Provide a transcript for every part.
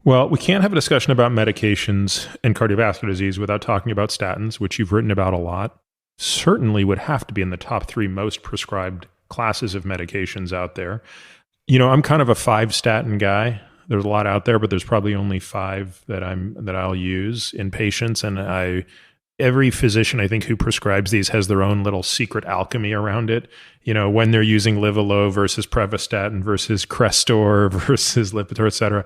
Well, we can't have a discussion about medications and cardiovascular disease without talking about statins, which you've written about a lot. Certainly would have to be in the top three most prescribed classes of medications out there. I'm kind of a five statin guy. There's a lot out there, but there's probably only five that I'll use in patients. And every physician, I think, who prescribes these has their own little secret alchemy around it. When they're using Livalo versus Prevestatin versus Crestor versus Lipitor, et cetera.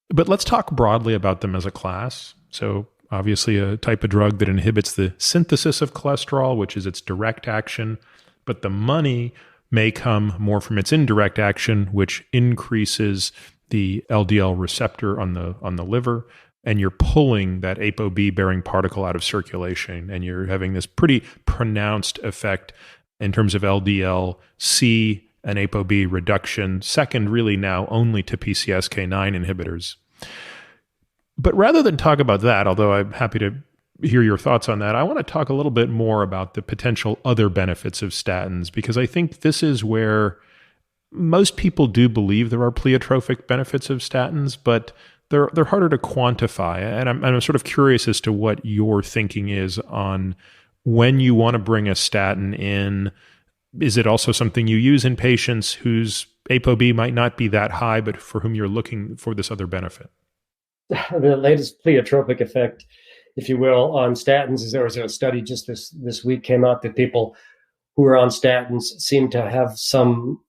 But let's talk broadly about them as a class. So obviously a type of drug that inhibits the synthesis of cholesterol, which is its direct action, but the money may come more from its indirect action, which increases the LDL receptor on the liver, and you're pulling that ApoB bearing particle out of circulation, and you're having this pretty pronounced effect in terms of LDL-C and ApoB reduction, second really now only to PCSK9 inhibitors. But rather than talk about that, although I'm happy to hear your thoughts on that, I want to talk a little bit more about the potential other benefits of statins, because I think this is where most people do believe there are pleiotropic benefits of statins, but they're harder to quantify. And I'm sort of curious as to what your thinking is on when you want to bring a statin in. Is it also something you use in patients whose ApoB might not be that high, but for whom you're looking for this other benefit? The latest pleiotropic effect, if you will, on statins is there was a study just this week came out that people who are on statins seem to have some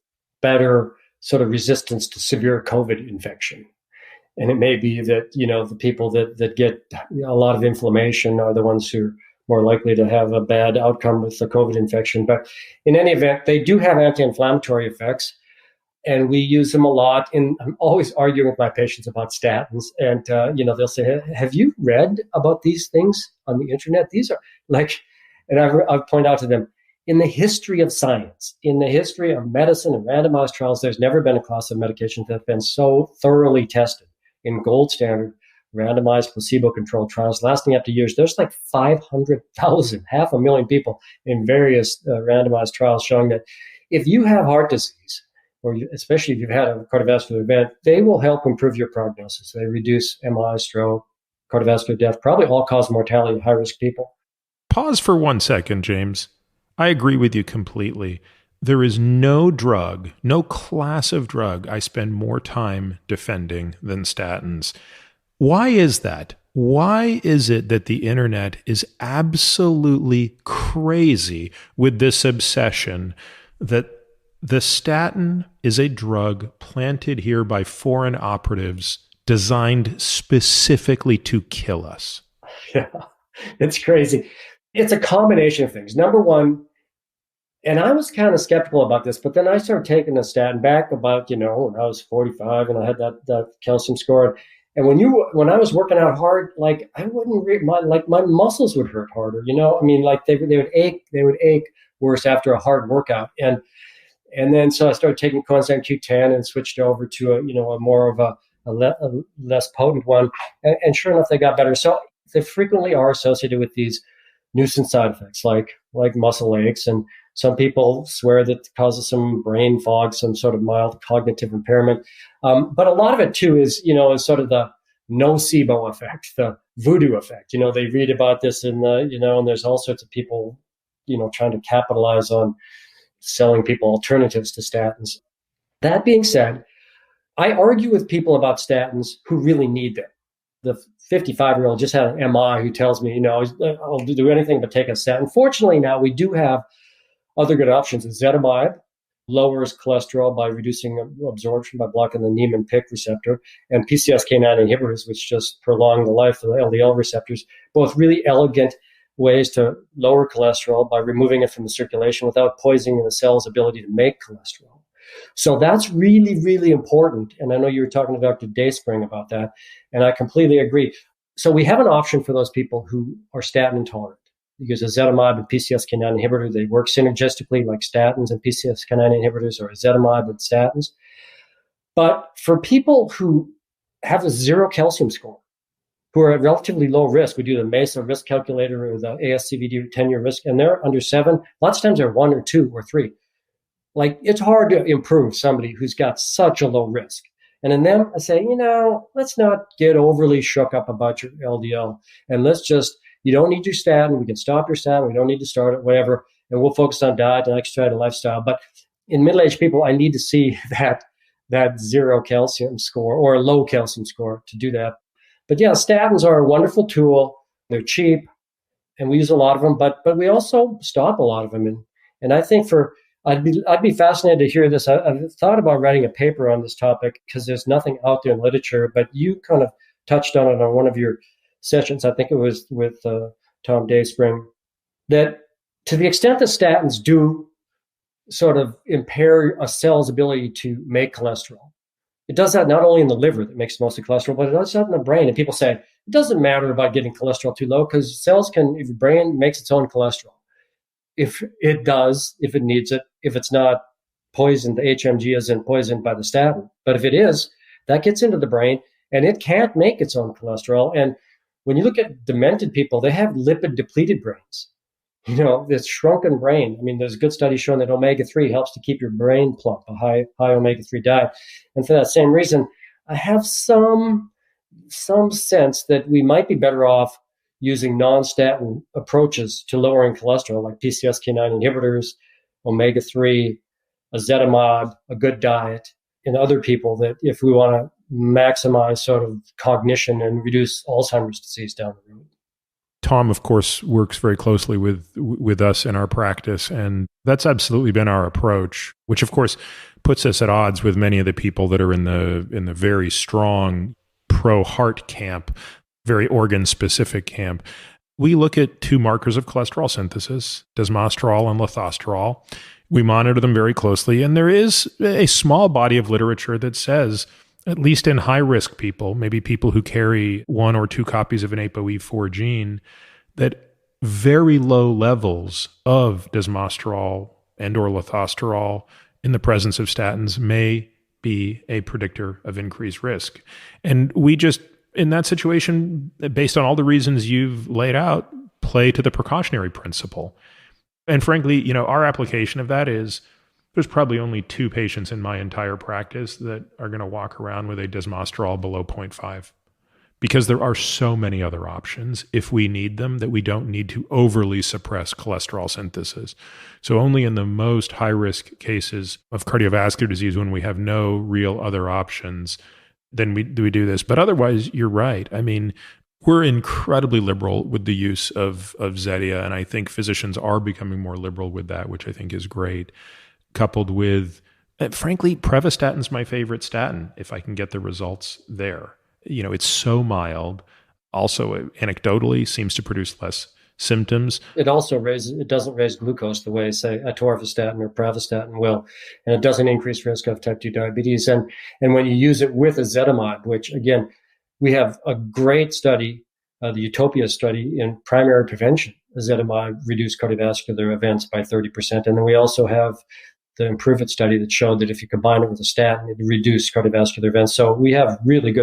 better sort of resistance to severe COVID infection. And it may be that, the people that get a lot of inflammation are the ones who are more likely to have a bad outcome with the COVID infection. But in any event, they do have anti-inflammatory effects, and we use them a lot. And I'm always arguing with my patients about statins. And, they'll say, have you read about these things on the internet? These are and I've pointed out to them, in the history of science, in the history of medicine and randomized trials, there's never been a class of medications that have been so thoroughly tested in gold standard randomized placebo-controlled trials lasting up to years. There's like 500,000, 500,000 people in various randomized trials showing that if you have heart disease, or especially if you've had a cardiovascular event, they will help improve your prognosis. They reduce MI, stroke, cardiovascular death, probably all-cause mortality in high-risk people. Pause for 1 second, James. I agree with you completely. There is no drug, no class of drug I spend more time defending than statins. Why is that? Why is it that the internet is absolutely crazy with this obsession that the statin is a drug planted here by foreign operatives designed specifically to kill us? Yeah, it's crazy. It's a combination of things. Number one, and I was kind of skeptical about this, but then I started taking a statin back about, when I was 45 and I had that calcium score. And when I was working out hard, I wouldn't my muscles would hurt harder, they would ache worse after a hard workout. And then so I started taking coenzyme Q10 and switched over to a more of a less potent one. And sure enough, they got better. So they frequently are associated with these nuisance side effects like muscle aches. And some people swear that it causes some brain fog, some sort of mild cognitive impairment. But a lot of it too is sort of the nocebo effect, the voodoo effect. They read about this in and there's all sorts of people, trying to capitalize on selling people alternatives to statins. That being said, I argue with people about statins who really need them. The 55-year-old just had an MI who tells me, I'll do anything but take a statin. Fortunately, now we do have other good options. Ezetimibe lowers cholesterol by reducing absorption by blocking the Niemann-Pick receptor, and PCSK9 inhibitors, which just prolong the life of the LDL receptors, both really elegant ways to lower cholesterol by removing it from the circulation without poisoning the cell's ability to make cholesterol. So that's really, really important. And I know you were talking to Dr. Dayspring about that, and I completely agree. So we have an option for those people who are statin intolerant. Because ezetimibe and PCSK9 inhibitor, they work synergistically like statins and PCSK9 inhibitors, or ezetimibe and statins. But for people who have a zero calcium score, who are at relatively low risk, we do the MESA risk calculator or the ASCVD 10-year risk, and they're under 7. Lots of times they're 1 or 2 or 3. It's hard to improve somebody who's got such a low risk. And in them, I say, let's not get overly shook up about your LDL. And you don't need your statin. We can stop your statin. We don't need to start it, whatever. And we'll focus on diet and exercise and lifestyle. But in middle-aged people, I need to see that zero calcium score or a low calcium score to do that. But yeah, statins are a wonderful tool. They're cheap, and we use a lot of them, but we also stop a lot of them. And I think I'd be fascinated to hear this. I've thought about writing a paper on this topic because there's nothing out there in literature, but you kind of touched on it on one of your sessions. I think it was with Tom Dayspring, that to the extent that statins do sort of impair a cell's ability to make cholesterol, it does that not only in the liver that makes most of the cholesterol, but it does that in the brain. And people say, it doesn't matter about getting cholesterol too low because if your brain makes its own cholesterol, if it needs it, if it's not poisoned, the HMG isn't poisoned by the statin. But if it is, that gets into the brain and it can't make its own cholesterol. And when you look at demented people, they have lipid depleted brains. This shrunken brain. I mean, there's good studies showing that omega-3 helps to keep your brain plump, a high omega-3 diet. And for that same reason, I have some sense that we might be better off using non-statin approaches to lowering cholesterol, like PCSK9 inhibitors, omega-3, ezetimibe, a good diet, in other people, that if we want to maximize sort of cognition and reduce Alzheimer's disease down the road. Tom, of course, works very closely with us in our practice, and that's absolutely been our approach, which of course puts us at odds with many of the people that are in the very strong pro-heart camp, very organ-specific camp. We look at two markers of cholesterol synthesis, desmosterol and lithosterol. We monitor them very closely, and there is a small body of literature that says, at least in high-risk people, maybe people who carry 1 or 2 copies of an ApoE4 gene, that very low levels of desmosterol and or lithosterol in the presence of statins may be a predictor of increased risk. And we just, in that situation, based on all the reasons you've laid out, play to the precautionary principle. And frankly, our application of that is, there's probably only 2 patients in my entire practice that are going to walk around with a desmosterol below 0.5, because there are so many other options if we need them that we don't need to overly suppress cholesterol synthesis. So only in the most high-risk cases of cardiovascular disease, when we have no real other options, then we do this. But otherwise, you're right. I mean, we're incredibly liberal with the use of Zetia, and I think physicians are becoming more liberal with that, which I think is great. Coupled with, frankly, Prevestatin's my favorite statin if I can get the results there. It's so mild. Also, anecdotally, seems to produce less symptoms. It doesn't raise glucose the way, say, atorvastatin or pravastatin will, and it doesn't increase risk of type 2 diabetes. And when you use it with ezetimibe, which again, we have a great study, the Utopia study in primary prevention. Ezetimibe reduced cardiovascular events by 30%. And then we also have the Improve It study that showed that if you combine it with a statin, it reduced cardiovascular events. So we have really good